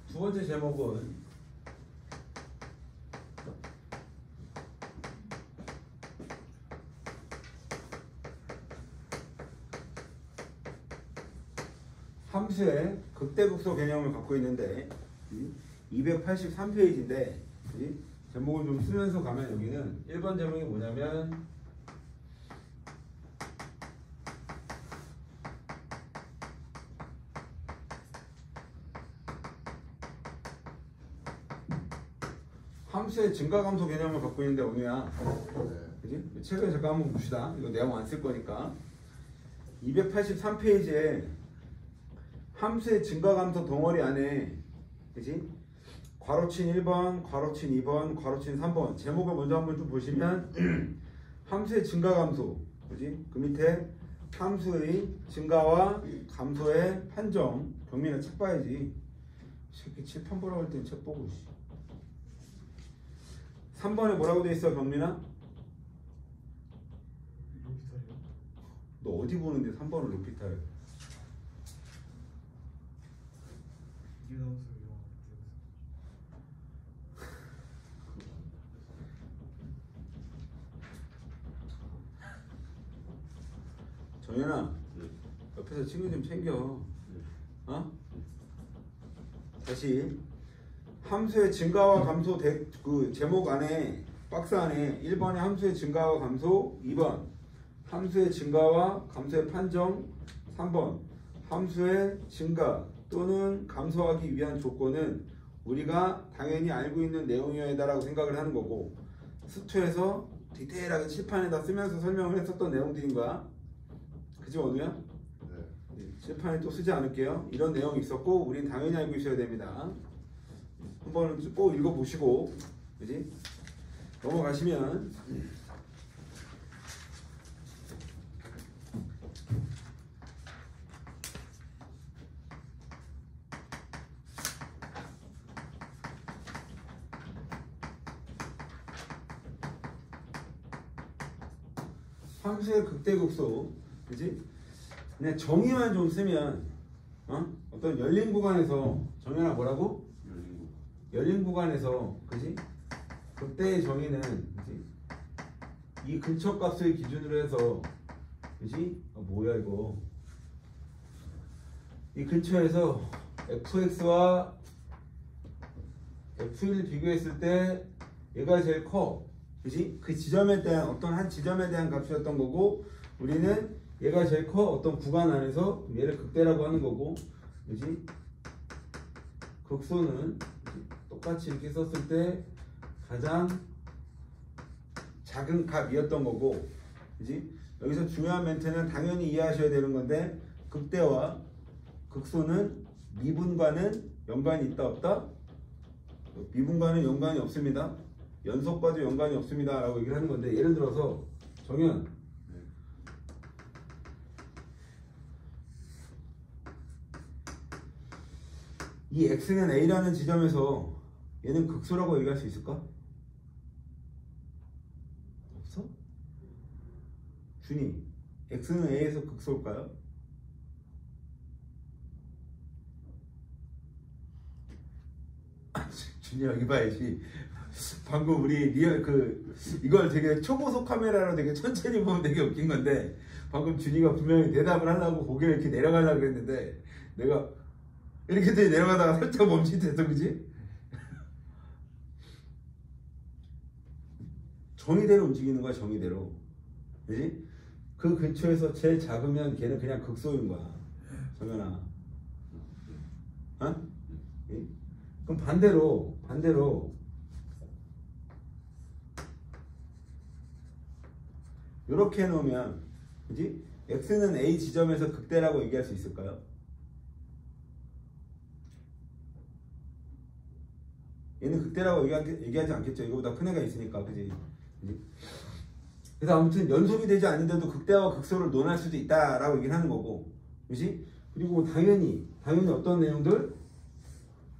두 번째 제목은 함수의 극대극소 개념을 갖고 있는데 283페이지인데 제목을 좀 쓰면서 가면 여기는 1번 제목이 뭐냐면 함수의 증가감소 개념을 갖고 있는데 오늘야 그지? 책을 잠깐 한번 봅시다. 이거 내용 안 쓸 거니까 283페이지에 함수의 증가감소 덩어리 안에 그지? 괄호친 1번, 괄호친 2번, 괄호친 3번 제목을 먼저 한번 좀 보시면 함수의 증가감소 그지? 그 밑에 함수의 증가와 감소의 판정 경민아 책 봐야지. 새끼 칠판 보라고 할 땐 책 보고 3번에 뭐라고 돼 있어 경민아? 너 어디 보는데 3번을 루피탈 정현아 옆에서 친구 좀 챙겨. 어? 다시 함수의 증가와 감소 그 제목 안에 박스 안에 1번에 함수의 증가와 감소, 2번 함수의 증가와 감소의 판정, 3번 함수의 증가 또는 감소하기 위한 조건은 우리가 당연히 알고 있는 내용이어야 라고 생각을 하는 거고 수투에서 디테일하게 칠판에다 쓰면서 설명을 했었던 내용들인 거야. 그지 원우야? 네. 칠판에 또 쓰지 않을게요. 이런 내용이 있었고 우린 당연히 알고 있어야 됩니다. 한번 꼭 읽어보시고 그지? 넘어가시면 함수의 극대극소 그지? 그냥 정의만 좀 쓰면 어떤 열린 구간에서 정의나 뭐라고? 열린 구간에서 그지? 극대의 정의는 그지? 이 근처값을 기준으로 해서 그지? 뭐야 이거 이 근처에서 fx와 f1을 비교했을 때 얘가 제일 커 그지? 그 지점에 대한 어떤 한 지점에 대한 값이었던 거고 우리는 얘가 제일 커 어떤 구간 안에서 얘를 극대라고 하는 거고 그지? 극소는 똑같이 이렇게 썼을 때 가장 작은 값이었던 거고 그지? 여기서 중요한 멘트는 당연히 이해하셔야 되는 건데 극대와 극소는 미분과는 연관이 있다 없다? 미분과는 연관이 없습니다. 연속과도 연관이 없습니다 라고 얘기를 하는 건데 예를 들어서 정현 이 x는 a라는 지점에서 얘는 극소라고 얘기할 수 있을까? 없어? 준이 x는 a에서 극소일까요? 준이 여기 봐야지. 방금 우리 리얼 이걸 되게 초고속 카메라로 되게 천천히 보면 되게 웃긴 건데 방금 준이가 분명히 대답을 하려고 고개를 이렇게 내려가려고 했는데 내가 이렇게 내려가다가 살짝 멈칫해서 그지? 정의대로 움직이는 거야 정의대로 그지? 그 근처에서 제일 작으면 걔는 그냥 극소인 거야 정연아 어? 그럼 반대로 이렇게 해놓으면 그지? x는 a 지점에서 극대라고 얘기할 수 있을까요? 얘는 극대라고 얘기하지 않겠죠. 이거보다 큰 애가 있으니까 그지? 그래서 아무튼 연속이 되지 않는데도 극대와 극소를 논할 수도 있다라고 얘기를 하는 거고 그지? 그리고 당연히 어떤 내용들?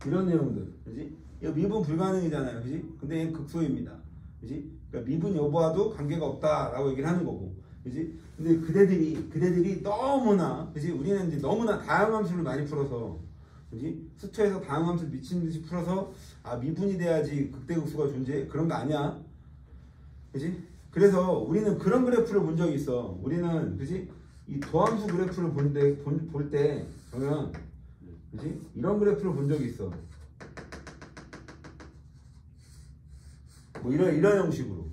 이런 내용들 그지? 이거 미분 불가능이잖아요 그지? 근데 얘는 극소입니다 그지? 그러니까 미분 여부와도 관계가 없다라고 얘기를 하는 거고 그지? 근데 그대들이 너무나, 그지? 우리는 이제 너무나 다항함수를 많이 풀어서, 그지? 수초에서 다항함수 미친 듯이 풀어서, 아, 미분이 돼야지 극대극소가 존재해. 그런 거 아니야. 그지? 그래서 우리는 그런 그래프를 본 적이 있어. 우리는, 그지? 이 도함수 그래프를 볼 때, 그러면, 그지? 이런 그래프를 본 적이 있어. 뭐 이런 형식으로.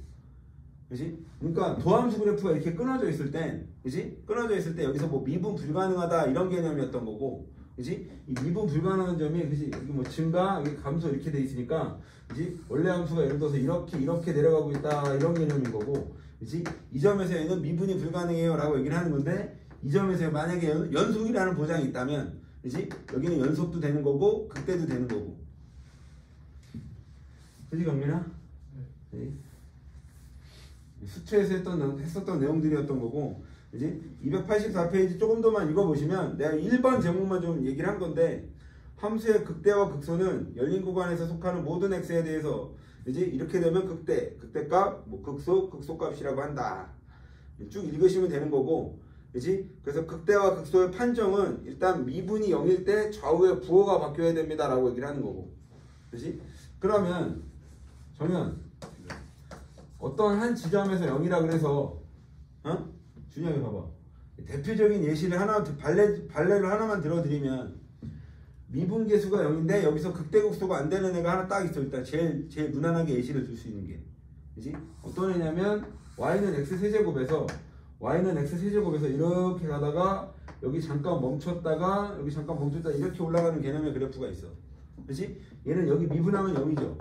그지? 그러니까 도함수 그래프가 이렇게 끊어져 있을 땐, 그지? 끊어져 있을 때 여기서 뭐 미분 불가능하다 이런 개념이었던 거고, 그지? 이 미분 불가능한 점이, 그지? 이게 뭐 증가, 이게 감소 이렇게 돼 있으니까, 그지? 원래 함수가 예를 들어서 이렇게 내려가고 있다 이런 개념인 거고, 그지? 이 점에서 얘는 미분이 불가능해요라고 얘기를 하는 건데, 이 점에서 만약에 연속이라는 보장이 있다면, 그지? 여기는 연속도 되는 거고, 극대도 되는 거고. 그지, 경민아? 네. 수초에서 했었던 내용들이었던 거고, 이제 284페이지 조금 더만 읽어보시면 내가 1번 제목만 좀 얘기를 한 건데, 함수의 극대와 극소는 열린 구간에서 속하는 모든 x에 대해서 이제 이렇게 되면 극대값, 뭐 극소값이라고 한다. 쭉 읽으시면 되는 거고, 그지? 그래서 극대와 극소의 판정은 일단 미분이 0일 때 좌우의 부호가 바뀌어야 됩니다 라고 얘기를 하는 거고, 그지? 그러면 정현, 어떤 한 지점에서 0이라 그래서, 준영이 봐봐. 대표적인 예시를 발레를 하나만 들어드리면, 미분계수가 0인데 여기서 극대극소가 안 되는 애가 하나 딱 있어. 일단 제일 무난하게 예시를 줄 수 있는 게, 그지? 어떤 애냐면 y는 x세제곱에서 이렇게 가다가 여기 잠깐 멈췄다가 이렇게 올라가는 개념의 그래프가 있어. 그지? 얘는 여기 미분하면 0이죠.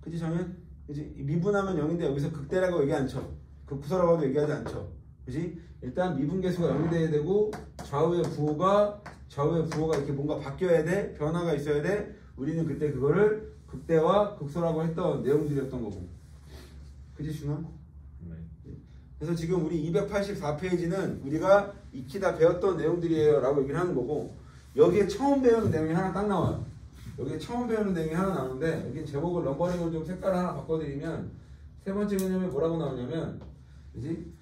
그지, 정현? 그지? 미분하면 0인데 여기서 극대라고 얘기 안 쳐. 극소라고도 얘기하지 않죠. 그지? 일단 미분계수가 0이 돼야 되고, 좌우의 부호가 이렇게 뭔가 바뀌어야 돼. 변화가 있어야 돼. 우리는 그때 그거를 극대와 극소라고 했던 내용들이었던 거고. 그지, 준아? 그래서 지금 우리 284페이지는 우리가 익히다 배웠던 내용들이에요 라고 얘기를 하는 거고, 여기에 처음 배우는 내용이 하나 딱 나와요. 여기에 처음 배우는 내용이 하나 나오는데, 여기 제목을 넘버링을 좀 색깔을 하나 바꿔드리면, 세 번째 개념이 뭐라고 나오냐면, 그지?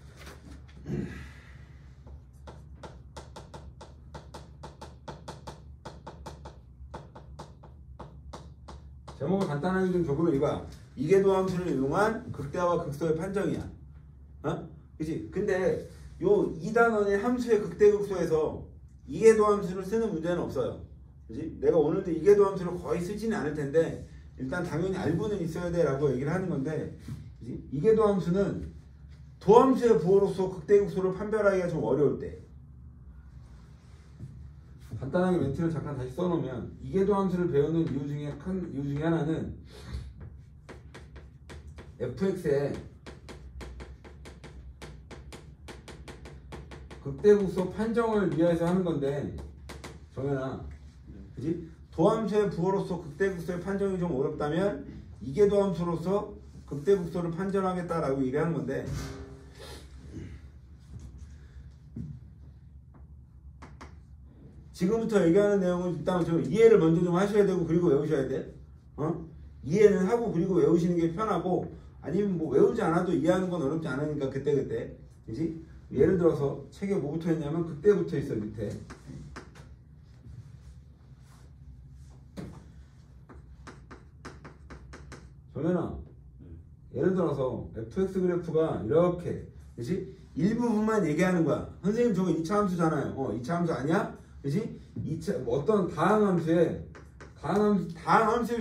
제목을 간단하게 좀 적으면 이거야. 이계도함수를 이용한 극대와 극소의 판정이야. 그치? 근데 요 2단원의 함수의 극대극소에서 이계도함수를 쓰는 문제는 없어요. 그치? 내가 오늘도 이계도함수를 거의 쓰지는 않을 텐데, 일단 당연히 알고는 있어야 돼 라고 얘기를 하는 건데, 그치? 이계도함수는 도함수의 부호로서 극대극소를 판별하기가 좀 어려울 때, 간단하게 멘트를 잠깐 다시 써놓으면, 이계도함수를 배우는 이유 중에 큰 이유 중에 하나는 fx에 극대극소 판정을 위해서 하는 건데, 정현아, 그지? 도함수의 부호로서 극대극소의 판정이 좀 어렵다면 이계도함수로서 극대극소를 판정하겠다라고 얘기하는 건데, 지금부터 얘기하는 내용은 일단 좀 이해를 먼저 좀 하셔야 되고, 그리고 외우셔야 돼. 이해는 하고 그리고 외우시는 게 편하고, 아니면 뭐 외우지 않아도 이해하는 건 어렵지 않으니까 그때 그지? 예를 들어서 책에 뭐 붙어 있냐면 극대부터 있어. 밑에 정현아, 예를 들어서 fx 그래프가 이렇게, 그지? 일부분만 얘기하는 거야. 선생님 저거 2차 함수잖아요. 2차 함수 아니야? 그지? 어떤 다항함수일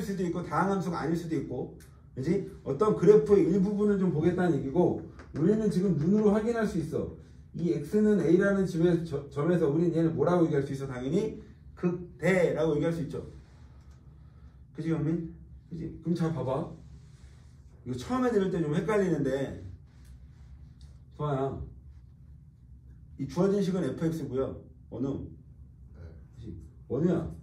수도 있고 다항함수가 아닐 수도 있고, 그지? 어떤 그래프의 일부분을 좀 보겠다는 얘기고, 우리는 지금 눈으로 확인할 수 있어. 이 x는 a라는 점에서 우리는 얘를 뭐라고 얘기할 수 있어? 당연히 극대라고 얘기할 수 있죠. 그지, 현민? 그지? 그럼 잘 봐봐. 이거 처음에 들을 때 좀 헷갈리는데, 소아야, 이 주어진 식은 fx고요. 원우. 원우야.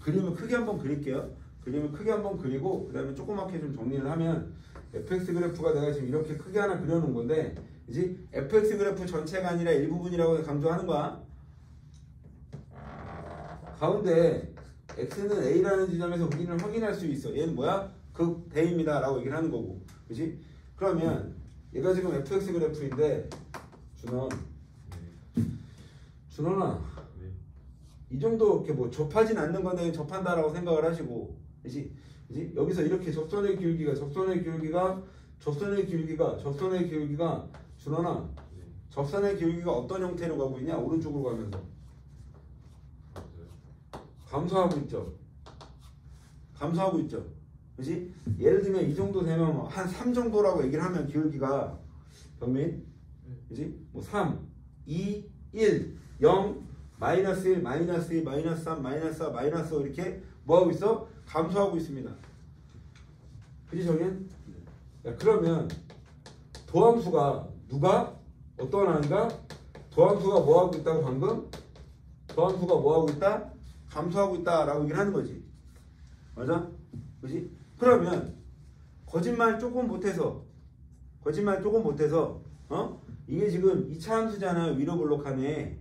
그림을 크게 한번 그릴게요. 그림을 크게 한번 그리고 그 다음에 조그맣게 좀 정리를 하면, fx 그래프가 내가 지금 이렇게 크게 하나 그려놓은 건데, 그지? fx 그래프 전체가 아니라 일부분이라고 강조하는 거야. 가운데 x는 a라는 지점에서 우리는 확인할 수 있어. 얘는 뭐야? 극대입니다 라고 얘기를 하는 거고, 그지? 그러면 얘가 지금 fx 그래프인데 준원아 네. 이 정도 이렇게 뭐 접하진 않는 건데 접한다라고 생각을 하시고 그지? 여기서 이렇게 접선의 기울기가 준원아 네. 접선의 기울기가 어떤 형태로 가고 있냐? 오른쪽으로 가면서 감소하고 있죠. 그지? 예를 들면 이 정도 되면 한 3 정도라고 얘기를 하면 기울기가 경민 그지? 뭐 3, 2, 1, 0, 마이너스 1, 마이너스 2, 마이너스 3, 마이너스 4, 마이너스 5 이렇게 뭐하고 있어? 감소하고 있습니다. 그지 정현? 야, 그러면 도함수가 누가? 어떤 아이가? 도함수가 뭐하고 있다고 방금? 도함수가 뭐하고 있다? 감소하고 있다라고 얘기를 하는 거지. 맞아? 그지? 그러면 거짓말 조금 못해서 이게 지금 2차 함수잖아요. 위로 볼록하네.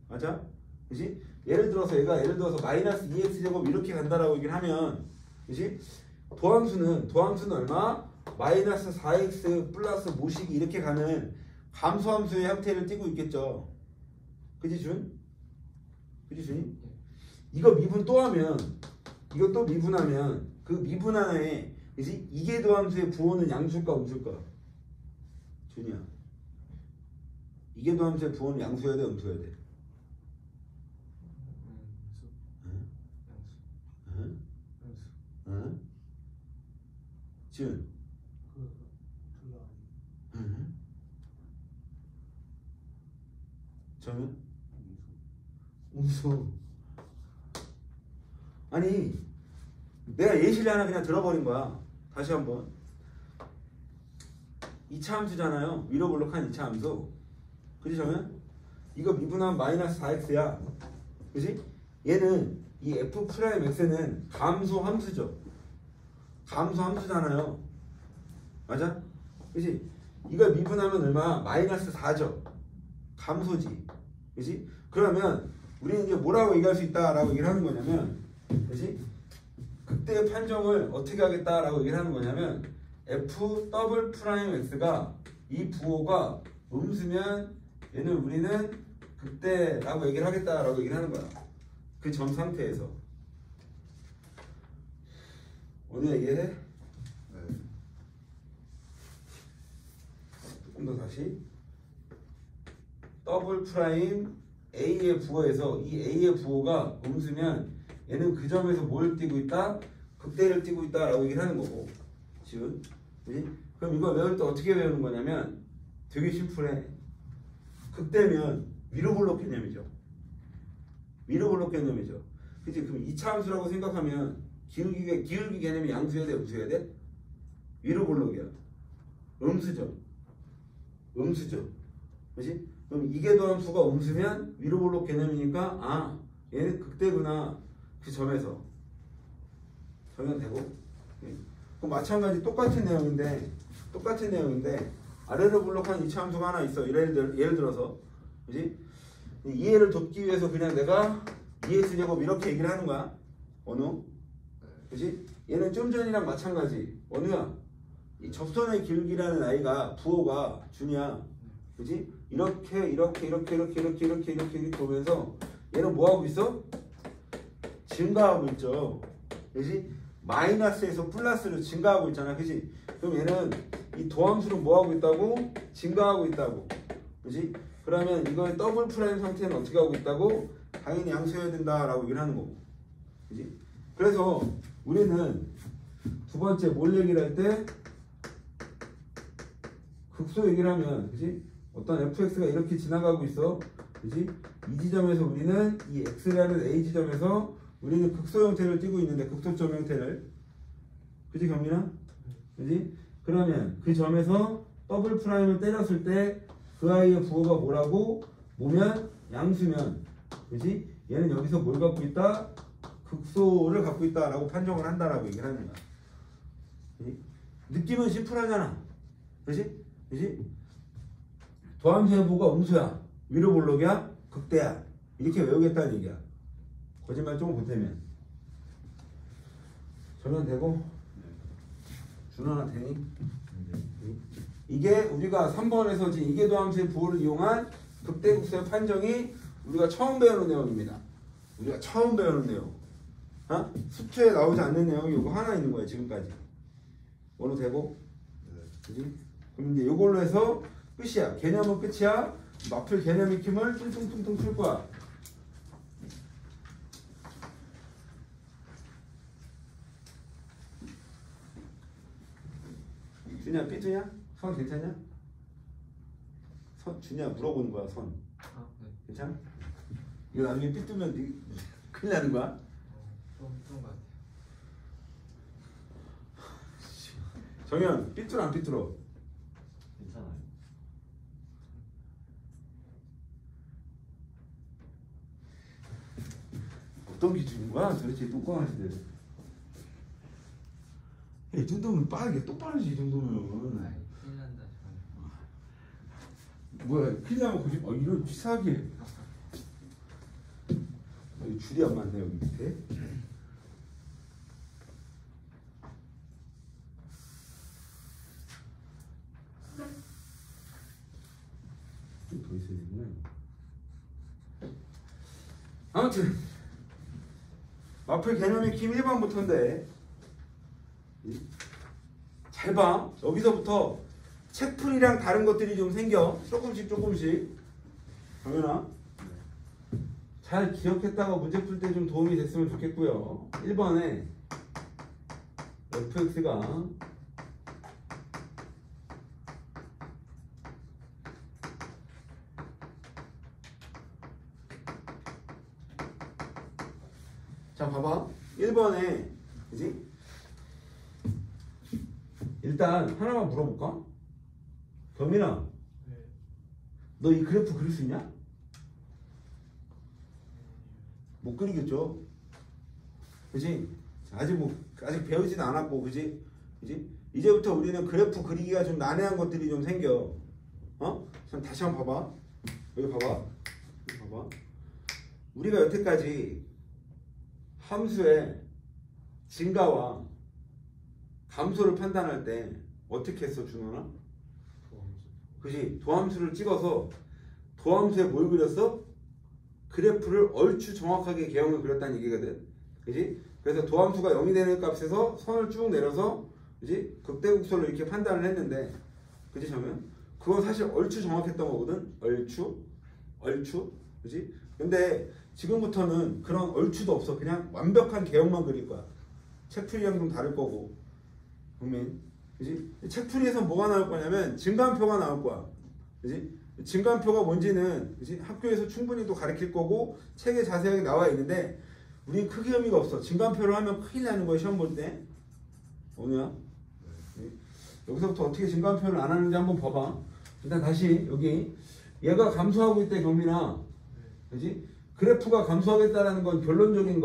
맞아? 그지? 예를 들어서 마이너스 2x제곱 이렇게 간다라고 얘기를 하면 그지? 도함수는 얼마? 마이너스 4x 플러스 모식이 이렇게 가는 감소함수의 형태를 띠고 있겠죠. 그지 준? 이거 미분 또 하면 이거 또 미분하면 그 미분 안에 그지? 이게 도함수의 부호는 양수일까 음수일까? 준이야. 이게 도함수의 부호는 양수여야 돼 음수여야 돼? 응? 지은? 저는? 음수. 아니 내가 예시를 하나 그냥 들어버린 거야. 다시 한번 2차 함수잖아요. 위로 볼록한 2차 함수. 그지 저는? 이거 미분하면 마이너스 4x야. 그지? 얘는 이 f'x는 감소함수죠. 감소함수잖아요. 맞아? 그지? 이거 미분하면 얼마? 마이너스 4죠. 감소지. 그지? 그러면 우리는 이제 뭐라고 얘기할 수 있다라고 얘기를 하는 거냐면 그지? 극대의 판정을 어떻게 하겠다라고 얘기를 하는 거냐면 f''x가 이 부호가 음수면 얘는 우리는 극대라고 얘기를 하겠다라고 얘기를 하는 거야. 그 점 상태에서. 오늘 이해해? 네. 조금 더 다시. 더블 프라임 A의 부호에서 이 A의 부호가 음수면 얘는 그 점에서 뭘 띄고 있다? 극대를 띄고 있다라고 얘기를 하는 거고. 지금 그럼 이거 외울 때 어떻게 외우는 거냐면 되게 심플해. 극대면 위로 볼록 개념이죠. 그치? 그럼 2차 함수라고 생각하면 기울기 개념이 양수여야 돼 음수여야 돼? 위로 볼록이야. 음수죠. 그치? 그럼 이게 도함수가 음수면 위로 볼록 개념이니까 아 얘는 극대구나. 그 점에서 정연되고 그럼 마찬가지 똑같은 내용인데 아래로 볼록한 2차 함수가 하나 있어. 예를 들어서 그지? 이해를 돕기 위해서 그냥 내가 2x제곱 이렇게 얘기를 하는 거야. 원우 그지? 얘는 좀 전이랑 마찬가지. 원우야 이 접선의 기울기라는 아이가 부호가 준이야. 그지? 이렇게 오면서 얘는 뭐 하고 있어? 증가하고 있죠. 그지? 마이너스에서 플러스로 증가하고 있잖아. 그지? 그럼 얘는 이 도함수는 뭐 하고 있다고? 증가하고 있다고. 그지? 그러면 이거의 더블 프라임 상태는 어떻게 하고 있다고? 당연히 양수해야 된다라고 얘기를 하는 거고. 그지? 그래서 우리는 두 번째 뭘 얘기를 할 때 극소 얘기를 하면 그지? 어떤 fx가 이렇게 지나가고 있어. 그지? 이 지점에서 우리는 이 x라는 a 지점에서 우리는 극소 형태를 띠고 있는데 극소점 형태를. 그지 경민아? 그지? 그러면 그 점에서 더블 프라임을 때렸을 때 그 아이의 부호가 뭐라고? 뭐면? 양수면. 그지? 얘는 여기서 뭘 갖고 있다? 극소를 갖고 있다라고 판정을 한다라고 얘기를 하는 거야. 그지? 느낌은 심플하잖아. 그지? 도함수의 부호가 음수야. 위로 볼록이야. 극대야. 이렇게 외우겠다는 얘기야. 거짓말 조금 보태면. 전환되고? 준환아 되니? 이게 우리가 3번에서 지금 이계도함수의 부호를 이용한 극대국소의 판정이 우리가 처음 배우는 내용입니다. 우리가 처음 배우는 내용. 어? 수트에 나오지 않는 내용이 이거 하나 있는 거야 지금까지. 어느 되고? 그지? 그럼 이제 이걸로 해서 끝이야. 개념은 끝이야. 마플 개념 익힘을 퉁퉁퉁퉁 풀 거야. 준이야 삐투냐? 선 괜찮냐? 선 준이야 물어보는 거야 선. 아, 네. 괜찮아? 이거 나중에 삐뚤면 큰일 나는 거야? 좀 그런 것 같아요. 정현 삐뚤어 안 삐뚤어? 괜찮아요. 어떤 기준인 거야? 도대체 똑똑하시대. 이 정도면 빠르게 똑바르지 이 정도면. 아이, 큰일 난다. 뭐야 큰일 나면 그지? 이런 치사하게. 여기 줄이 안 맞네 여기 밑에. 좀 더 있어야 되구나. 아무튼 마플 개념 익힘 1번부터인데 잘 봐. 여기서부터 책풀이랑 다른 것들이 좀 생겨. 조금씩 정연아 잘 기억했다가 문제 풀 때 좀 도움이 됐으면 좋겠고요. 1번에 fx가 자 봐봐 1번에 그지? 일단 하나만 물어볼까? 경민아 네. 너 이 그래프 그릴 수 있냐? 못 그리겠죠. 그지? 아직 배우지도 않았고, 그지? 이제부터 우리는 그래프 그리기가 좀 난해한 것들이 좀 생겨. 좀 다시 한번 봐봐. 여기 봐봐. 우리가 여태까지 함수의 증가와 감소를 판단할 때 어떻게 했어, 준호나? 그지? 도함수를 찍어서 도함수에 뭘 그렸어? 그래프를 얼추 정확하게 개형을 그렸다는 얘기거든. 그지? 그래서 도함수가 0이 되는 값에서 선을 쭉 내려서 그지? 극대국소를 이렇게 판단을 했는데 그지? 그러면 그건 사실 얼추 정확했던 거거든. 얼추. 그지? 근데 지금부터는 그런 얼추도 없어. 그냥 완벽한 개형만 그릴 거야. 책풀이랑 좀 다를 거고. 국민. 그지? 책풀이에서 뭐가 나올 거냐면 증가함표가 나올 거야. 그지? 증가함표가 뭔지는 그치? 학교에서 충분히 또 가르칠 거고 책에 자세하게 나와 있는데 우리는 크게 의미가 없어. 증가함표를 하면 큰일 나는 거야 시험 볼 때. 오늘야 여기서부터 어떻게 증가함표를 안 하는지 한번 봐봐. 일단 다시 여기 얘가 감소하고 있대 경민아. 그지? 그래프가 감소하겠다라는 건 결론적인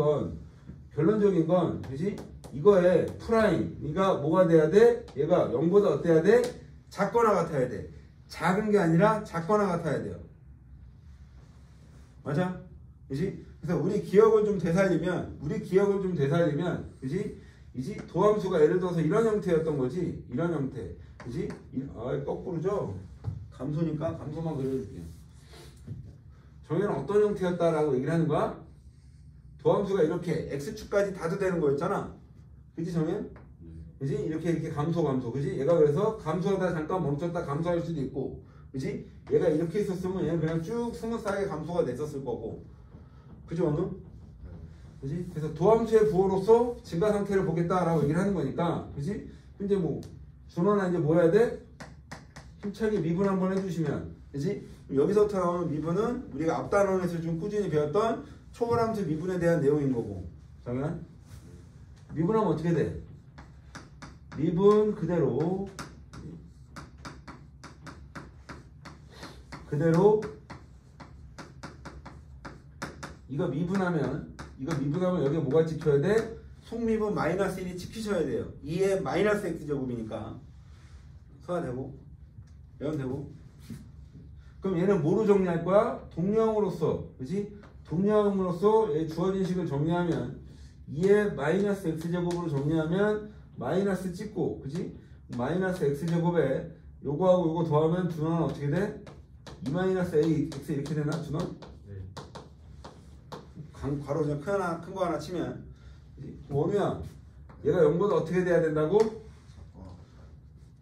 건 그지? 이거에 프라임이가 뭐가 돼야 돼? 얘가 0보다 어때야 돼? 작거나 같아야 돼. 작은 게 아니라 작거나 같아야 돼요. 맞아? 그지? 그래서 우리 기억을 좀 되살리면 그지? 도함수가 예를 들어서 이런 형태였던 거지. 이런 형태. 그지? 거꾸로죠? 감소니까 감소만 그려줄게. 정의는 어떤 형태였다라고 얘기를 하는 거야? 도함수가 이렇게 x축까지 다도 되는 거였잖아. 그지 정현? 그지? 이렇게 감소. 그지? 얘가 그래서 감소하다 잠깐 멈췄다 감소할 수도 있고. 그지? 얘가 이렇게 있었으면 얘는 그냥 쭉 스무스하게 감소가 됐었을 거고. 그지 원우? 그지? 그래서 도함수의 부호로서 증가 상태를 보겠다라고 얘기를 하는 거니까. 그지? 이제 뭐 준원아 이제 뭐 해야 돼? 힘차게 미분 한번 해주시면. 그지? 여기서부터 나오는 미분은 우리가 앞 단원에서 좀 꾸준히 배웠던 초월함수 미분에 대한 내용인 거고. 정현? 미분하면 어떻게 돼? 미분 그대로 이거 미분하면 여기 뭐가 찍혀야 돼? 속미분 마이너스 1이 찍히셔야 돼요. 2의 마이너스 x제곱이니까 소화되고 외운되고. 그럼 얘는 뭐로 정리할 거야? 동량으로서. 그지? 동량으로서 얘 주어진 식을 정리하면 2의 마이너스 x제곱으로 정리하면 마이너스 찍고, 그지? 마이너스 x제곱에 요거하고 요거 더하면 준원은 어떻게 돼? 2-ax 이렇게 되나 준원? 네. 괄호 그냥 큰 거 하나 치면 원우야 얘가 0보다 어떻게 돼야 된다고?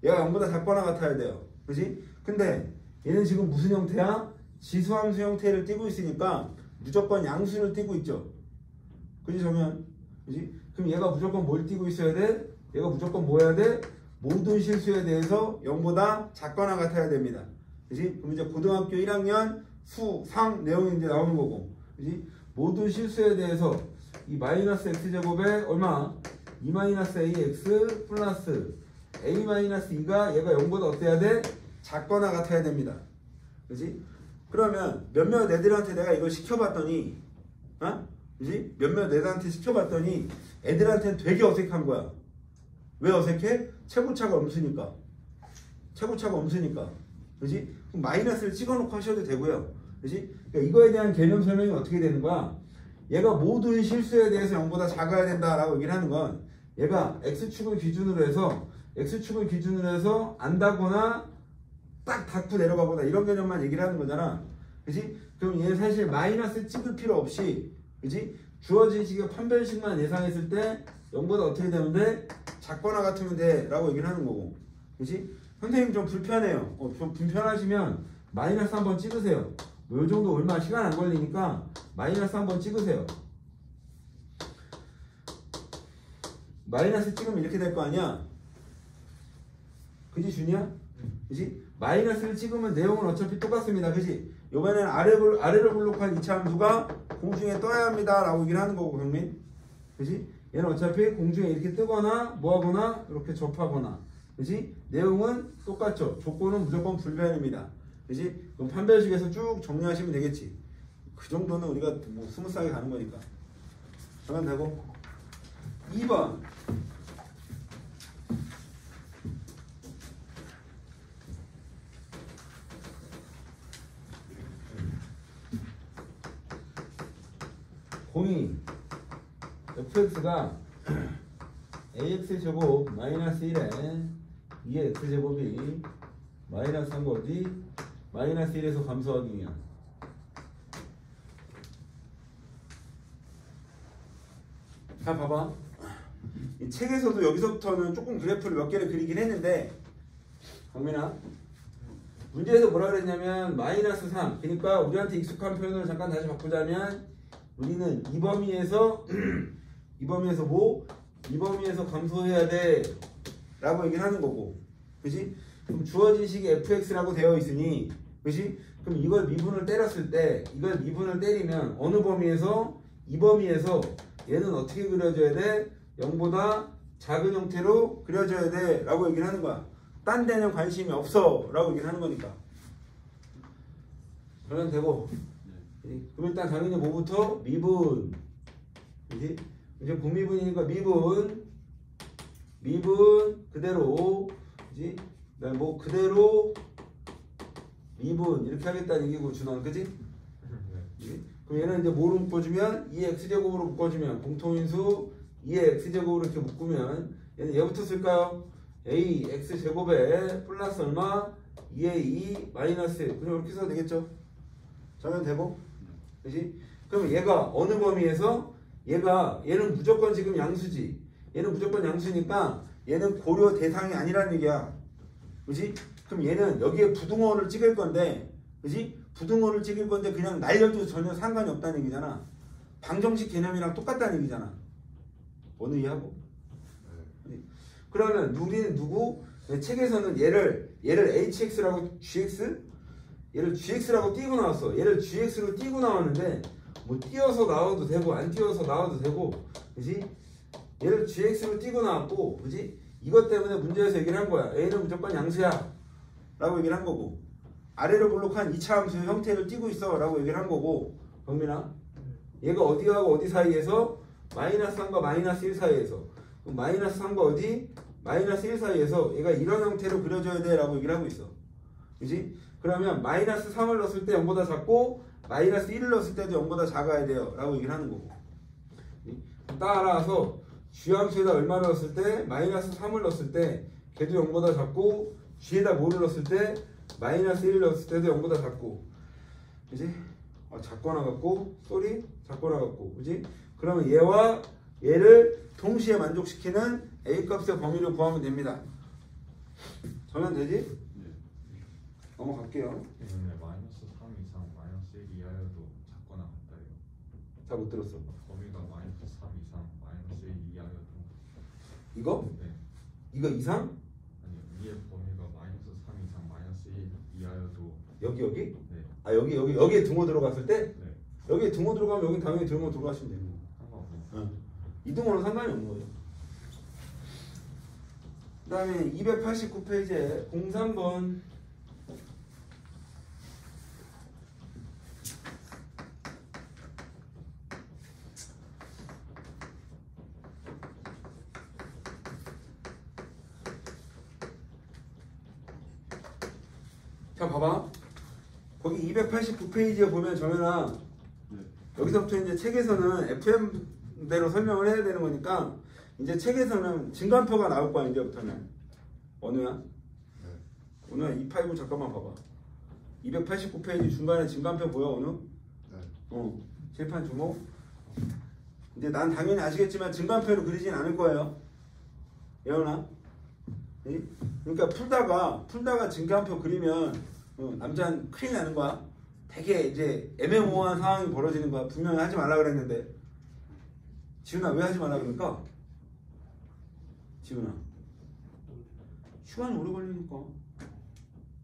얘가 0보다 작거나 같아야 돼요. 그지? 근데 얘는 지금 무슨 형태야? 지수함수 형태를 띠고 있으니까 무조건 양수를 띠고 있죠. 그지 정현? 그지? 그럼 얘가 무조건 뭘 띠고 있어야 돼? 얘가 무조건 뭐 해야 돼? 모든 실수에 대해서 0보다 작거나 같아야 됩니다. 그지? 그럼 이제 고등학교 1학년 수상 내용이 이제 나오는 거고. 그지? 모든 실수에 대해서 이 마이너스 x제곱에 얼마? 2-ax 플러스 a-2가 얘가 0보다 어때야 돼? 작거나 같아야 됩니다. 그지? 그러면 몇몇 애들한테 내가 이걸 시켜봤더니 그지? 몇몇 애들한테 시켜봤더니 애들한테는 되게 어색한 거야. 왜 어색해? 최고차가 없으니까. 최고차가 없으니까. 그지? 그럼 마이너스를 찍어놓고 하셔도 되고요. 그지? 그러니까 이거에 대한 개념 설명이 어떻게 되는 거야? 얘가 모든 실수에 대해서 0보다 작아야 된다라고 얘기를 하는 건 얘가 x축을 기준으로 해서 안다거나 딱 닫고 내려가거나 이런 개념만 얘기를 하는 거잖아. 그지? 그럼 얘 사실 마이너스 찍을 필요 없이 그지? 주어진 식의 판별식만 예상했을 때 0보다 어떻게 되는데 작거나 같으면 돼 라고 얘기를 하는 거고. 그지? 선생님 좀 불편해요. 좀 불편하시면 마이너스 한번 찍으세요. 뭐 요 정도 얼마 시간 안 걸리니까 마이너스 한번 찍으세요. 마이너스 찍으면 이렇게 될 거 아니야? 그지 준이야? 그지? 마이너스를 찍으면 내용은 어차피 똑같습니다. 그지? 요번에는 아래로 블록한 이차 함수가 공중에 떠야 합니다 라고 얘기를 하는 거고 경민. 그지? 얘는 어차피 공중에 이렇게 뜨거나 뭐하거나 이렇게 접하거나. 그지? 내용은 똑같죠. 조건은 무조건 불변입니다. 그지? 그럼 판별식에서 쭉 정리하시면 되겠지. 그 정도는 우리가 뭐 스무스하게 가는 거니까. 그러면 되고. 2번. 공이 fx가 ax제곱 마이너스 1에 2의 x제곱이 마이너스 한 거지 마이너스 1에서 감소하기 위한. 자 봐봐. 이 책에서도 여기서부터는 조금 그래프를 몇 개를 그리긴 했는데 강민아 문제에서 뭐라 그랬냐면 마이너스 3 그러니까 우리한테 익숙한 표현을 잠깐 다시 바꾸자면 우리는 이 범위에서 뭐? 이 범위에서 감소해야 돼 라고 얘기를 하는 거고. 그지? 그럼 주어진 식이 fx라고 되어 있으니 그지? 그럼 이걸 미분을 때렸을 때 이걸 미분을 때리면 어느 범위에서? 이 범위에서 얘는 어떻게 그려줘야 돼? 0보다 작은 형태로 그려줘야 돼 라고 얘기를 하는 거야. 딴 데는 관심이 없어 라고 얘기를 하는 거니까. 그러면 되고. 그럼 일단 당연히 뭐부터? 미분. 그지? 이제 분미분이니까 미분 그대로. 그지? 그다음에 뭐 그대로 미분 이렇게 하겠다는 얘기고 준원. 그지? 그럼 얘는 이제 뭐로 묶어주면 2x제곱으로 묶어주면 공통인수 2의 x제곱으로 이렇게 묶으면 얘는 얘부터 쓸까요? a x제곱에 플러스 얼마? 2의 2 마이너스 그럼 이렇게 써도 되겠죠? 정면 되고. 그지? 그럼 얘가 어느 범위에서? 얘는 무조건 지금 양수지. 얘는 무조건 양수니까 얘는 고려 대상이 아니라는 얘기야. 그지? 그럼 얘는 여기에 부등호를 찍을 건데 그지? 부등호를 찍을 건데 그냥 날려도 전혀 상관이 없다는 얘기잖아. 방정식 개념이랑 똑같다는 얘기잖아. 어느 이해하고? 그러면 우리는 누구? 책에서는 얘를 hx라고 gx? 얘를 gx라고 띄고 나왔어. 얘를 gx로 띄고 나왔는데 뭐 띄어서 나와도 되고 안 띄어서 나와도 되고 그지? 얘를 gx로 띄고 나왔고 그지? 이것 때문에 문제에서 얘기를 한 거야. a는 무조건 양수야 라고 얘기를 한 거고 아래로 블록한 2차 함수 형태를 띄고 있어 라고 얘기를 한 거고 경민아 얘가 어디하고 어디 사이에서? 마이너스 3과 마이너스 1 사이에서. 그럼 마이너스 3과 어디? 마이너스 1 사이에서 얘가 이런 형태로 그려줘야 돼 라고 얘기를 하고 있어. 그지? 그러면 마이너스 3을 넣었을 때 0보다 작고 마이너스 1을 넣었을 때도 0보다 작아야 돼요 라고 얘기를 하는 거고. 따라서 주함수에다 얼마를 넣었을 때? 마이너스 3을 넣었을 때 걔도 0보다 작고 g에다 뭐를 넣었을 때 마이너스 1을 넣었을 때도 0보다 작고, 그지? 작거나 같고, 쏘리 작거나 같고, 그지? 그러면 얘와 얘를 동시에 만족시키는 a 값의 범위를 구하면 됩니다. 정리는 되지? 네. 넘어갈게요. 이번에 마이너스 3 이상 마이너스 1 이하여도 작거나 같다요. 잘 못 들었어. 범위가 마이너스 3 이상 마이너스 1 이하여도. 이거? 네. 이거 이상? 아니 위에 범위가 마이너스 3 이상 마이너스 1 이하여도. 여기? 네. 여기에 등호 들어갔을 때? 네. 여기에 등호 들어가면 여기 당연히 등호 들어가시면 되는 거야. 상관없어요. 이 등호는 상관이 없는 거죠. 그 다음에 289페이지에 03번. 자, 봐봐. 거기 289페이지에 보면 정현아, 네. 여기서부터 이제 책에서는 FM대로 설명을 해야 되는 거니까 이제 책에서는 증간표가 나올 거야. 이제부터는 어느야? 네. 오늘 289 잠깐만 봐봐. 289페이지 중간에 증간표 보여 어느? 네. 칠판 주목. 이제 난 당연히 아시겠지만 증간표를 그리진 않을 거예요. 예언아. 그러니까 풀다가 증간표 그리면 남자는 큰일 나는 거야. 되게 이제 애매모호한 상황이 벌어지는 거야. 분명히 하지 말라 그랬는데. 지훈아 왜 하지 말라 그러니까? 지훈아 시간이 오래 걸리니까.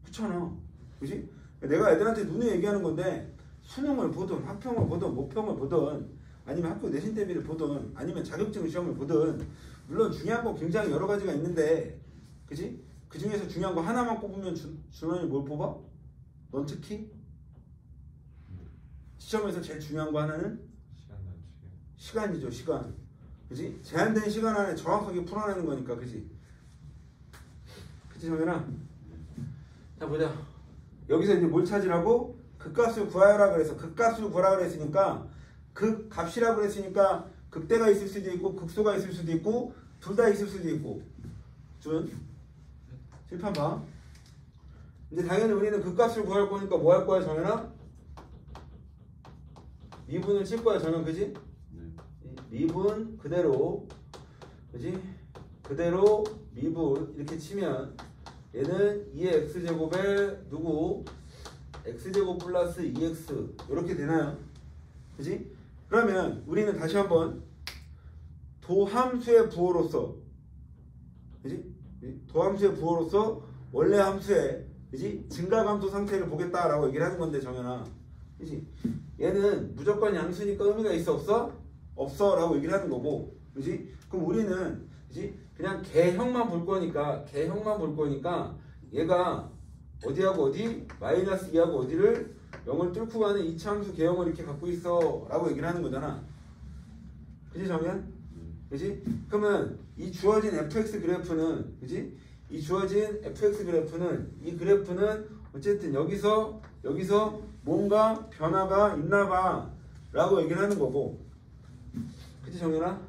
그렇잖아. 그지? 내가 애들한테 눈에 얘기하는 건데 수능을 보든 학평을 보든 모평을 보든 아니면 학교 내신 대비를 보든 아니면 자격증 시험을 보든 물론 중요한 거 굉장히 여러 가지가 있는데 그지? 그 중에서 중요한 거 하나만 꼽으면 준원이 뭘 뽑아? 넌 특히? 시험에서 제일 중요한 거 하나는? 시간 단축이요. 시간이죠. 시간. 그지? 제한된 시간 안에 정확하게 풀어내는 거니까. 그지? 그치 정연아? 자 보자. 여기서 이제 뭘 찾으라고? 극값을 구하라 그래서 극값을 구하라 그랬으니까 극값이라고 그랬으니까 극대가 있을 수도 있고 극소가 있을 수도 있고 둘 다 있을 수도 있고. 준? 칠판 봐. 이제 당연히 우리는 극값을 구할 거니까 뭐 할 거야 정연아? 미분을 칠 거야 정연. 그지? 네. 미분 그대로. 그지? 그대로 미분 이렇게 치면 얘는 2의 x제곱에 누구? x제곱 플러스 2x 이렇게 되나요? 그지? 그러면 우리는 다시 한번 도함수의 부호로서 그지? 도함수의 부호로서 원래 함수의 그지? 증가감소 상태를 보겠다라고 얘기를 하는 건데 정연아. 그지? 얘는 무조건 양수니까 의미가 있어 없어? 없어 라고 얘기를 하는 거고. 그지? 그럼 우리는 그지? 그냥 개형만 볼 거니까 얘가 어디하고 어디? 마이너스 2하고 어디를 0을 뚫고 가는 이차함수 개형을 이렇게 갖고 있어 라고 얘기를 하는 거잖아. 그지 정연? 그지? 그러면 이 주어진 fx 그래프는 그지? 이 주어진 fx 그래프는 이 그래프는 어쨌든 여기서 뭔가 변화가 있나 봐 라고 얘기를 하는 거고. 그치 정연아?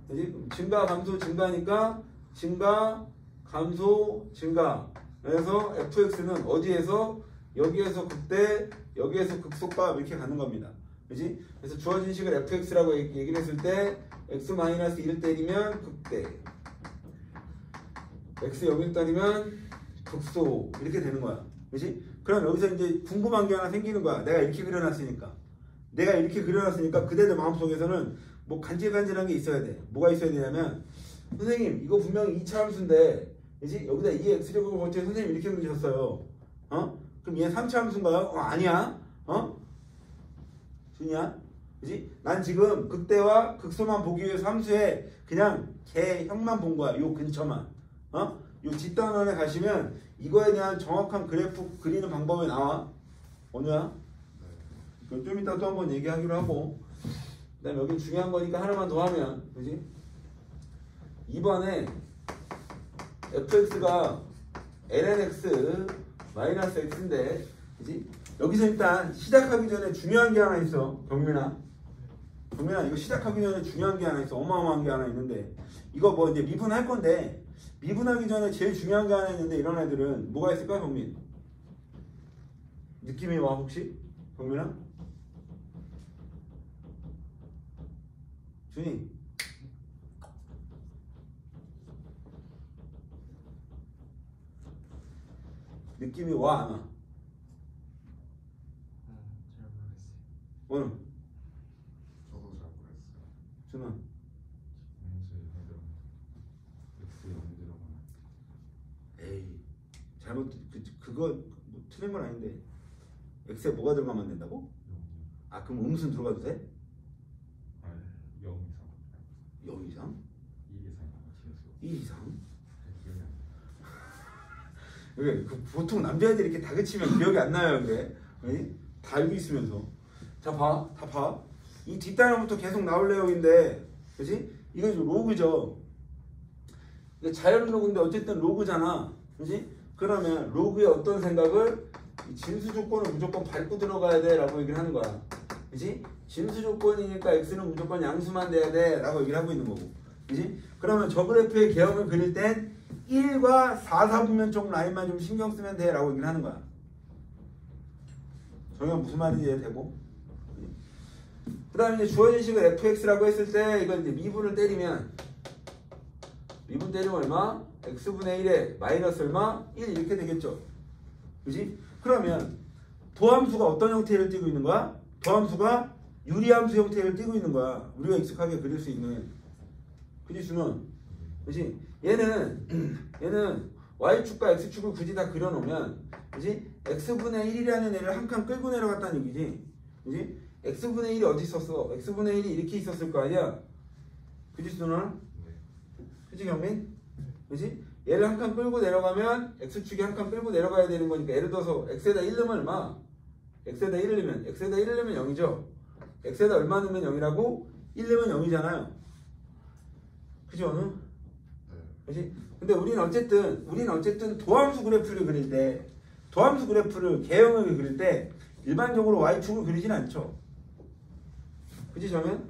그지? 증가 감소 증가니까 증가 감소 증가. 그래서 fx는 어디에서? 여기에서 극대, 여기에서 극소값 이렇게 가는 겁니다. 그지? 그래서 주어진 식을 fx라고 얘기를 했을 때 x-1을 때리면 극대, x 0을 때리면 극소 이렇게 되는 거야. 그지? 그럼 여기서 이제 궁금한 게 하나 생기는 거야. 내가 이렇게 그려놨으니까 그대들 마음속에서는 뭐 간질간질한 게 있어야 돼. 뭐가 있어야 되냐면 선생님 이거 분명히 2차 함수인데 그지? 여기다 2의 x제곱을 볼 때 선생님 이렇게 그리셨어요. 그럼 얘 3차 함수인가요? 아니야. 준이야? 그지? 난 지금 극대와 극소만 보기 위해서 함수에 그냥 개형만 본 거야. 요 근처만. 요 뒷단원에 가시면 이거에 대한 정확한 그래프 그리는 방법이 나와. 어느야? 그럼 좀 이따 또 한번 얘기하기로 하고. 그 다음에 여기 중요한 거니까 하나만 더 하면 그지? 2번에 fx가 lnx 마이너스 x인데 그지? 여기서 일단 시작하기 전에 중요한 게 하나 있어. 경민아 동민아 이거 시작하기 전에 중요한 게 하나 있어. 어마어마한 게 하나 있는데 이거 뭐 이제 미분할 건데 미분하기 전에 제일 중요한 게 하나 있는데 이런 애들은 뭐가 있을까 동민? 느낌이 와 혹시? 동민아? 준이? 느낌이 와 안 와? 잘 모르겠어요. 오늘 저도 잘 모르겠어요. 준아 함수에 헤드로 x 0 들어가면 에이 잘못 그거 뭐 틀린 건 아닌데 x에 뭐가 들어가면 안 된다고? 0 아 그럼 음수는 들어가도 돼? 0 이상 0 이상? 2 이상 뒤에서 2 이상? 기억이 안 나요. 왜? 그 보통 남자애들이 이렇게 다그치면 기억이 안 나요, 그게. 응? 다 알고 있으면서. 자, 봐. 다 봐. 이 뒷단어부터 계속 나올 내용인데, 그지? 이거 이제 로그죠. 이게 자연 로그인데 어쨌든 로그잖아. 그지? 그러면 로그의 어떤 생각을 이 진수 조건을 무조건 밟고 들어가야 돼 라고 얘기를 하는 거야. 그지? 진수 조건이니까 x는 무조건 양수만 돼야 돼 라고 얘기를 하고 있는 거고. 그지? 그러면 저 그래프의 개형을 그릴 땐 1과 4, 4분면 쪽 라인만 좀 신경 쓰면 돼 라고 얘기를 하는 거야. 정현 무슨 말인지 이해되고? 그 다음에 이제 주어진 식을 fx라고 했을 때 이걸 이제 미분을 때리면 미분 때리면 얼마? x분의 1에 마이너스 얼마? 1 이렇게 되겠죠. 그지? 그러면 도함수가 어떤 형태를 띠고 있는 거야? 도함수가 유리함수 형태를 띠고 있는 거야. 우리가 익숙하게 그릴 수 있는. 그지 준원? 그지? 얘는 y축과 x축을 굳이 다 그려놓으면 그지? x분의 1이라는 애를 한 칸 끌고 내려갔다는 얘기지. 그지? x분의 1이 어디 있었어? x분의 1이 이렇게 있었을 거 아니야? 그지 준원아? 그지 경민? 그지? 얘를 한 칸 끌고 내려가면 x축이 한 칸 끌고 내려가야 되는 거니까 예를 들어서 x에다 1 넣으면 얼마? x에다 1을 넣으면 x에다 1을 넣으면 0이죠. x에다 얼마 넣으면 0이라고? 1 넣으면 0이잖아요. 그지 어느? 그지? 근데 우리는 어쨌든 도함수 그래프를 그릴 때 도함수 그래프를 개형을 그릴 때 일반적으로 y축을 그리진 않죠. 그지 정현?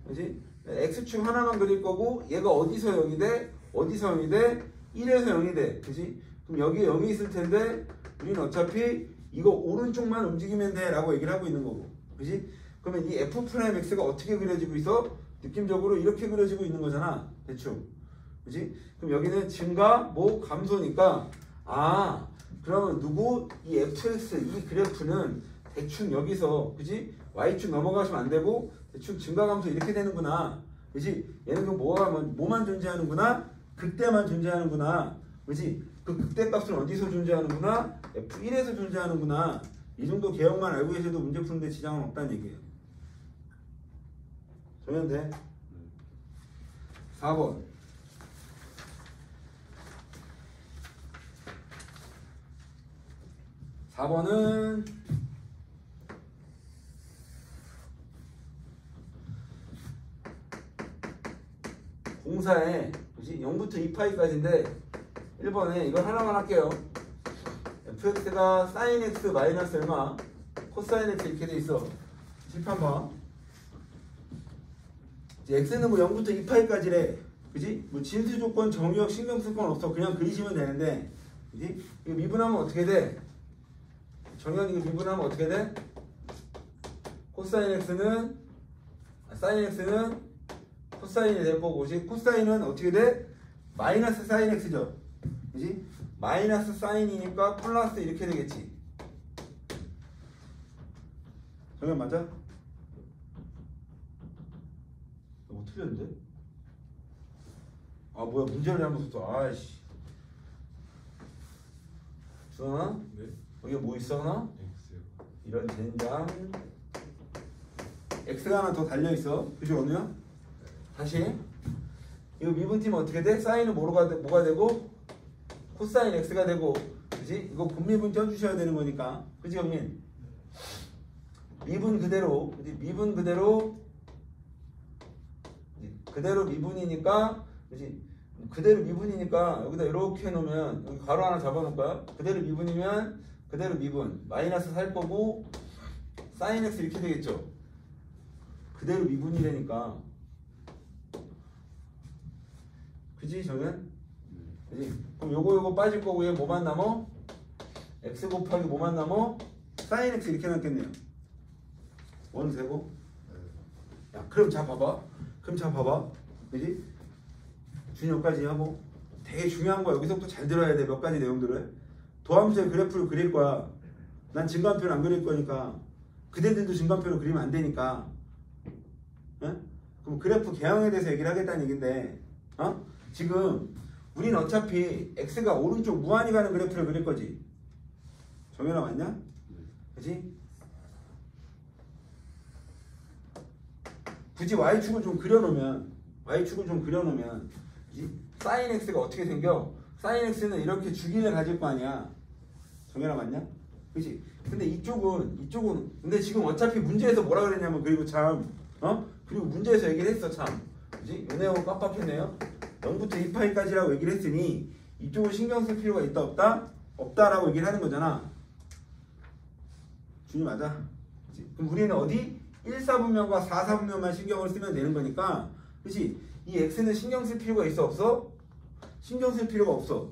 그지? x축 하나만 그릴 거고 얘가 어디서 0이 돼? 어디서 0이 돼? 1에서 0이 돼. 그지? 그럼 여기에 0이 있을 텐데 우리는 어차피 이거 오른쪽만 움직이면 돼 라고 얘기를 하고 있는 거고. 그지? 그러면 이 f'x가 어떻게 그려지고 있어? 느낌적으로 이렇게 그려지고 있는 거잖아. 대충. 그지? 그럼 여기는 증가, 뭐 감소니까 아 그러면 누구? 이 fx 이 그래프는 대충 여기서 그지? y축 넘어가시면 안 되고 대충 증가 감소 이렇게 되는구나. 그지? 얘는 그 뭐만 존재하는구나? 극대만 존재하는구나. 그지? 그 극대 값은 어디서 존재하는구나? f1에서 존재하는구나. 이 정도 개형만 알고 계셔도 문제 푸는데 지장은 없다는 얘기예요. 정리면 돼? 4번. (4번은) 공사에 그지? 0부터 2파이까지인데 1번에 이걸 하나만 할게요. fx가 sin x 마이너스 얼마? 코사인 x 이렇게 돼 있어. 칠판 봐. 이제 x는 뭐 0부터 2파이까지래. 그지? 뭐 진수 조건, 정의역 신경 쓸 건 없어. 그냥 그리시면 되는데. 그지? 이거 미분하면 어떻게 돼? 정현 이거 미분하면 어떻게 돼? 코사인 x는 사인 x는 코사인이 될 거고, 코사인은 어떻게 돼? 마이너스 사인 x죠. 그지? 마이너스 사인이니까 플러스 이렇게 되겠지. 정현 맞아? 뭐 틀렸는데? 아 뭐야 문제를 잘못 썼어. 아이씨. 주원아? 네? 여기 뭐 있어 하나? X요. 이런 젠장. x가 하나 더 달려있어. 그지 원우야? 다시 이거 미분팀 어떻게 돼? 사인은 뭐가 되고? 코사인 x가 되고. 그지? 이거 분미분 쪄주셔야 되는 거니까. 그지 형님? 미분 그대로. 그지? 미분 그대로 미분이니까. 그지? 그대로 미분이니까 여기다 이렇게 해놓으면 여기 가로 하나 잡아놓을 거야. 그대로 미분이면 그대로 미분 마이너스 살 거고 사인 x 이렇게 되겠죠. 그대로 미분이 되니까. 그지 정현? 그지? 그럼 요거 빠질 거고 얘 뭐만 남어? x 곱하기 뭐만 남어? sin x 이렇게 남겠네요. 원 세고. 야 그럼 자 봐봐. 그지? 준여기까지 하고 되게 중요한 거야. 여기서부터 잘 들어야 돼. 몇 가지 내용들을. 도함수의 그래프를 그릴 거야. 난 증간표를 안 그릴 거니까. 그대들도 증간표를 그리면 안 되니까. 응? 그럼 그래프 개형에 대해서 얘기를 하겠다는 얘긴데, 지금 우리는 어차피 x가 오른쪽 무한히 가는 그래프를 그릴 거지. 정현아 맞냐? 그지? 굳이 y축을 좀 그려놓으면 그지? sin x가 어떻게 생겨? sin x는 이렇게 주기를 가질 거 아니야. 정현아 맞냐? 그지? 근데 이쪽은 근데 지금 어차피 문제에서 뭐라 그랬냐면 그리고 그리고 문제에서 얘기를 했어 참. 그지? 요 내용은 깜빡했네요. 0부터 2파이까지라고 얘기를 했으니 이쪽을 신경 쓸 필요가 있다 없다? 없다라고 얘기를 하는 거잖아. 준이 맞아? 그치? 그럼 우리는 어디? 1사분면과 4사분면만 신경을 쓰면 되는 거니까 그치? 이 x는 신경 쓸 필요가 있어 없어? 신경 쓸 필요가 없어.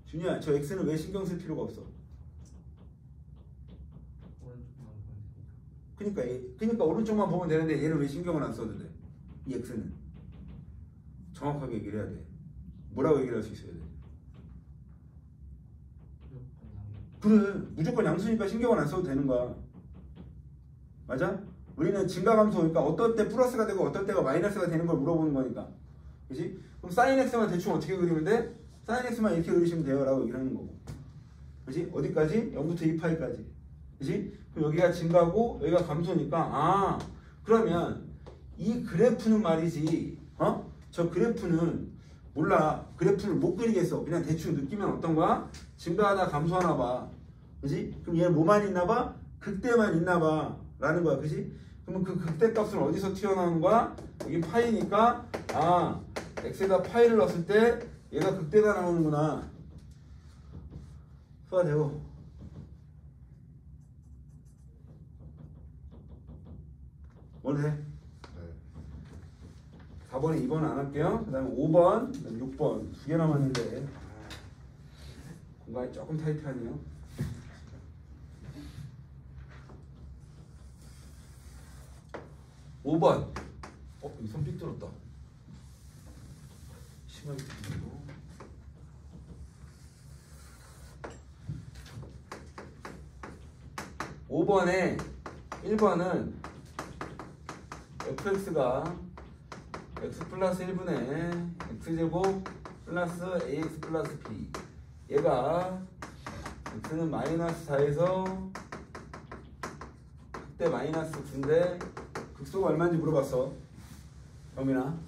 준이야 저 x는 왜 신경 쓸 필요가 없어? 그러니까 오른쪽만 보면 되는데 얘는 왜 신경을 안 써도 돼? 이 x는 정확하게 얘기를 해야 돼. 뭐라고 얘기를 할 수 있어야 돼? 그래 무조건 양수니까 신경을 안 써도 되는 거야. 맞아? 우리는 증가감소 그러니까 어떨 때 플러스가 되고 어떨 때가 마이너스가 되는 걸 물어보는 거니까. 그치? 그럼 sin x만 대충 어떻게 그리면 돼? sin x만 이렇게 그리시면 돼요 라고 얘기를 하는 거고. 그치? 어디까지? 0부터 2파이까지. 그치? 그럼 여기가 증가고 여기가 감소니까 그러면 이 그래프는 말이지 저 그래프는 몰라. 그래프를 못 그리겠어. 그냥 대충 느끼면 어떤 거야? 증가하다 감소하나 봐. 그지? 그럼 얘는 뭐만 있나 봐? 극대만 있나 봐. 라는 거야. 그지? 그러면 그 극대 값은 어디서 튀어나오는 거야? 여기 파이니까 x에다 파이를 넣었을 때 얘가 극대가 나오는구나. 소화되고. 오늘 해. 4번에 2번 안 할게요. 그 다음에 5번, 6번 두 개 남았는데 공간이 조금 타이트하네요. 5번. 이 손 삐뚤었다. 심하게 삐뚤고. 5번에 1번은 fx가 x 플러스 1분의 x제곱 플러스 ax 플러스 b 얘가 x는 마이너스 4에서 극대 마이너스 9인데 극소가 얼마인지 물어봤어 영민아.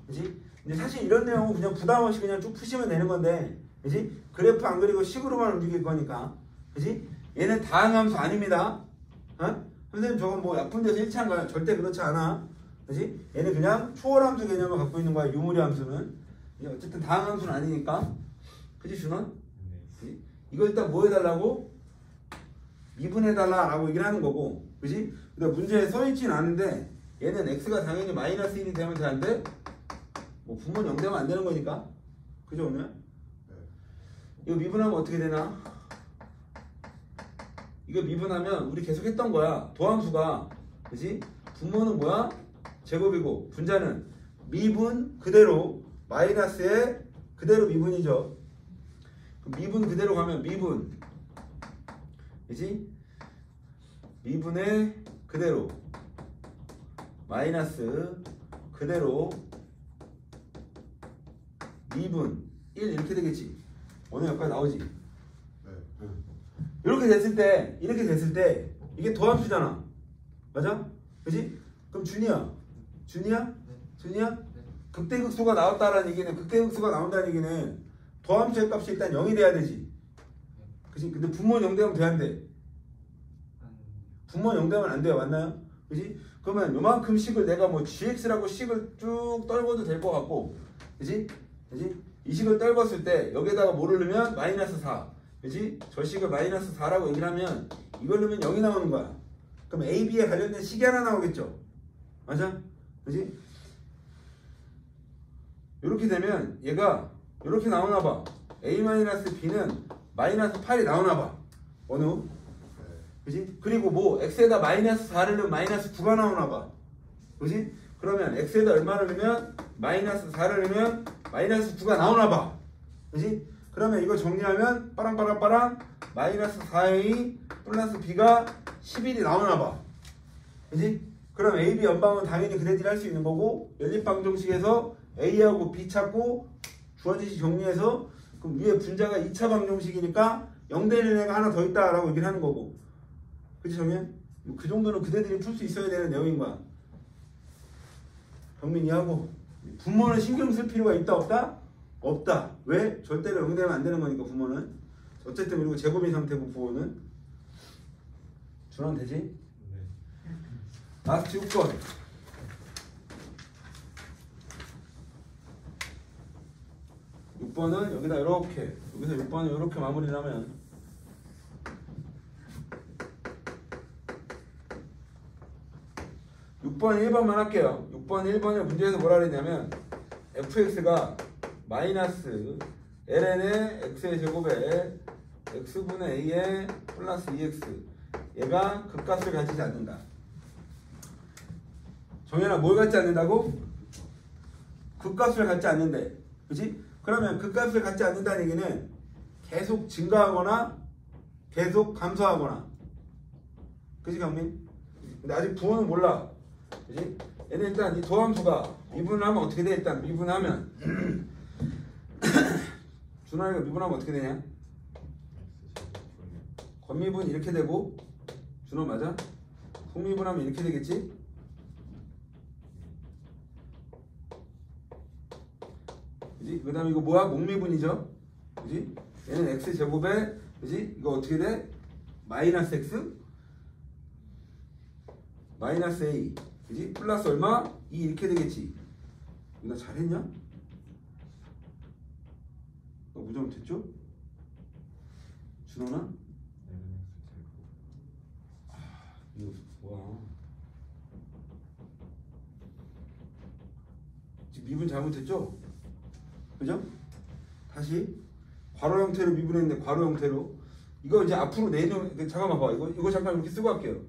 그치? 근데 사실 이런 내용은 그냥 부담 없이 그냥 쭉 푸시면 되는 건데 그치? 그래프 안 그리고 식으로만 움직일 거니까 그치? 얘는 다항함수 아닙니다. 선생님 저건 뭐 약분 돼서 일치한 거야. 절대 그렇지 않아. 그치? 얘는 그냥 초월함수 개념을 갖고 있는 거야. 유무리 함수는. 어쨌든 다항함수는 아니니까. 그치 준원? 그치? 이거 일단 뭐 해달라고? 미분해달라 라고 얘기를 하는 거고. 그치? 근데 문제에 써있진 않은데 얘는 x가 당연히 마이너스 1이 되면 되는데 뭐 분모는 0 되면 안 되는 거니까. 그죠 오늘? 네. 이거 미분하면 어떻게 되나? 이거 미분하면 우리 계속 했던 거야. 도함수가. 그치? 분모는 뭐야? 제곱이고 분자는 미분 그대로 마이너스에 그대로 미분이죠. 그럼 미분 그대로 가면 미분 그치? 미분에 그대로 마이너스 그대로 미분 1 이렇게 되겠지. 오늘 여기까지 나오지. 네. 이렇게 됐을 때 이게 도함수잖아. 맞아? 그치? 그럼 준이야? 극대극소가 나왔다라는 얘기는 극대극소가 나온다는 얘기는 도함수의 값이 일단 0이 돼야 되지. 그치? 근데 분모는 0 되면 돼 안 돼? 분모는 0 되면 안 돼요. 맞나요? 그치? 그러면 요만큼 식을 내가 뭐 gx라고 식을 쭉 떨궈도 될 것 같고 그치? 이 식을 떨궜을 때 여기에다가 뭐를 넣으면 마이너스 4 그치? 저 식을 마이너스 4라고 얘기를 하면 이걸 넣으면 0이 나오는 거야. 그럼 A, B에 관련된 식이 하나 나오겠죠? 맞아? 그지? 이렇게 되면 얘가 이렇게 나오나 봐. a-b는 마이너스 8이 나오나 봐. 어느? 그지? 그리고 뭐 x에다 마이너스 4를 넣으면 마이너스 9가 나오나 봐. 그지? 그러면 x에다 얼마를 넣으면 마이너스 4를 넣으면 마이너스 9가 나오나 봐. 그지? 그러면 이거 정리하면 빠랑빠랑빠랑 마이너스 4a 플러스 b가 11이 나오나 봐. 그지? 그럼 AB 연방은 당연히 그래디를 할 수 있는 거고 연립방정식에서 A하고 B 찾고 주어지시 정리해서 그럼 위에 분자가 2차 방정식이니까 0대1 애가 하나 더 있다라고 얘기를 하는 거고. 그치 정현? 그 정도는 그대들이 풀 수 있어야 되는 내용인 거야. 경민 이해하고 분모는 신경 쓸 필요가 있다 없다? 없다. 왜? 절대로 0대면 안 되는 거니까 분모는. 어쨌든 그리고 제곱인 상태고 부호는 준원 되지? 네. 라스트 6번. 은 여기다 이렇게 여기서 6번을 이렇게 마무리를 하면 6번 1번만 할게요. 6번 1번의 문제에서 뭐라 그랬냐면 fx가 마이너스 ln의 x의 제곱에 x분의 a의 플러스 2x 얘가 극값을 가지지 않는다. 정현아 뭘 갖지 않는다고? 극값을 갖지 않는데. 그치? 그러면 극값을 갖지 않는다는 얘기는 계속 증가하거나 계속 감소하거나. 그치 경민? 근데 아직 부호는 몰라. 그치? 얘는 일단 이 도함수가 미분하면 어떻게 돼? 일단 미분하면 준환이가 미분하면 어떻게 되냐? 권미분 이렇게 되고 준호 맞아? 속미분하면 이렇게 되겠지? 그지? 그 다음에 이거 뭐야? 목미분이죠? 그지? 얘는 x제곱에 그지? 이거 어떻게 돼? 마이너스 x 마이너스 a 그지? 플러스 얼마? 2 이렇게 되겠지? 나 잘했냐? 너 무조건 됐죠? 준호나? 이거 뭐야? 지금 미분 잘못했죠? 그죠? 다시 괄호 형태로 미분했는데 괄호 형태로 이거 이제 앞으로 내년 잠깐만 봐 이거 잠깐 이렇게 쓰고 할게요.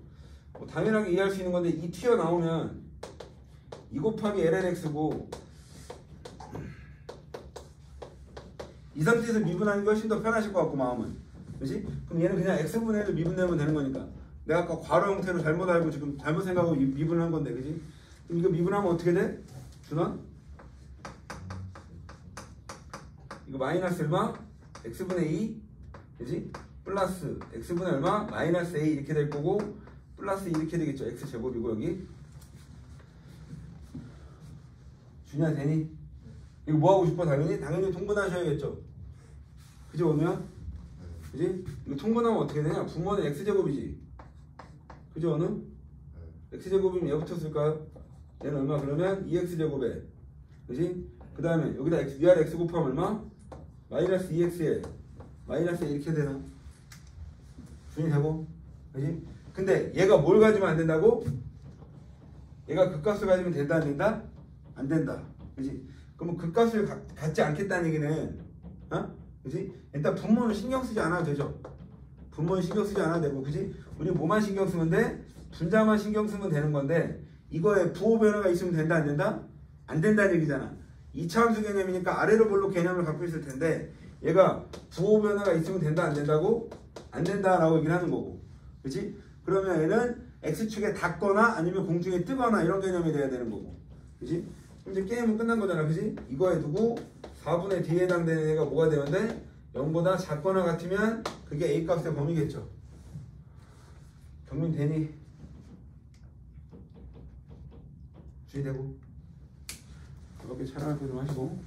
뭐 당연하게 이해할 수 있는 건데 이 튀어나오면 2 곱하기 lnx고 이 상태에서 미분하는 게 훨씬 더 편하실 것 같고 마음은 그렇지? 그럼 얘는 그냥 x분의 1을 미분내면 되는 거니까 내가 아까 괄호 형태로 잘못 알고 지금 잘못 생각하고 미분을 한 건데 그지? 그럼 이거 미분하면 어떻게 돼? 준원? 이거 마이너스 얼마? x분의 2 그지? 플러스 x분의 얼마? 마이너스 a 이렇게 될 거고 플러스 2 이렇게 되겠죠. x제곱이고 여기 준이야 되니? 이거 뭐 하고 싶어? 당연히 통분하셔야겠죠. 그지 원우야? 그지? 이거 통분하면 어떻게 되냐? 분모는 x제곱이지. 그지 원우? x제곱이면 얘부터 쓸까요? 얘는 얼마? 그러면 2x제곱에 그지? 그 다음에 여기다 위아래 x 곱하면 얼마? 마이너스 2x에 마이너스 이렇게 되나? 준이 되고 그지? 근데 얘가 뭘 가지면 안 된다고? 얘가 극값을 가지면 된다 안 된다? 안 된다. 그지? 그러면 극값을 갖지 않겠다는 얘기는 그지? 일단 분모는 신경 쓰지 않아도 되죠. 분모는 신경 쓰지 않아도 되고 그지? 우리 뭐만 신경 쓰면 돼? 분자만 신경 쓰면 되는 건데 이거에 부호 변화가 있으면 된다 안 된다? 안 된다는 얘기잖아. 2차 함수 개념이니까 아래로 볼로 개념을 갖고 있을 텐데 얘가 부호 변화가 있으면 된다 안 된다고? 안 된다라고 얘기를 하는 거고 그치? 그러면 얘는 x축에 닿거나 아니면 공중에 뜨거나 이런 개념이 돼야 되는 거고 그치? 그럼 이제 게임은 끝난 거잖아 그치? 이거에 두고 4분의 d에 해당되는 애가 뭐가 되는데 0보다 작거나 같으면 그게 a 값의 범위겠죠. 경민 되니? 주의되고 이렇게 촬영할 거 좀 하시고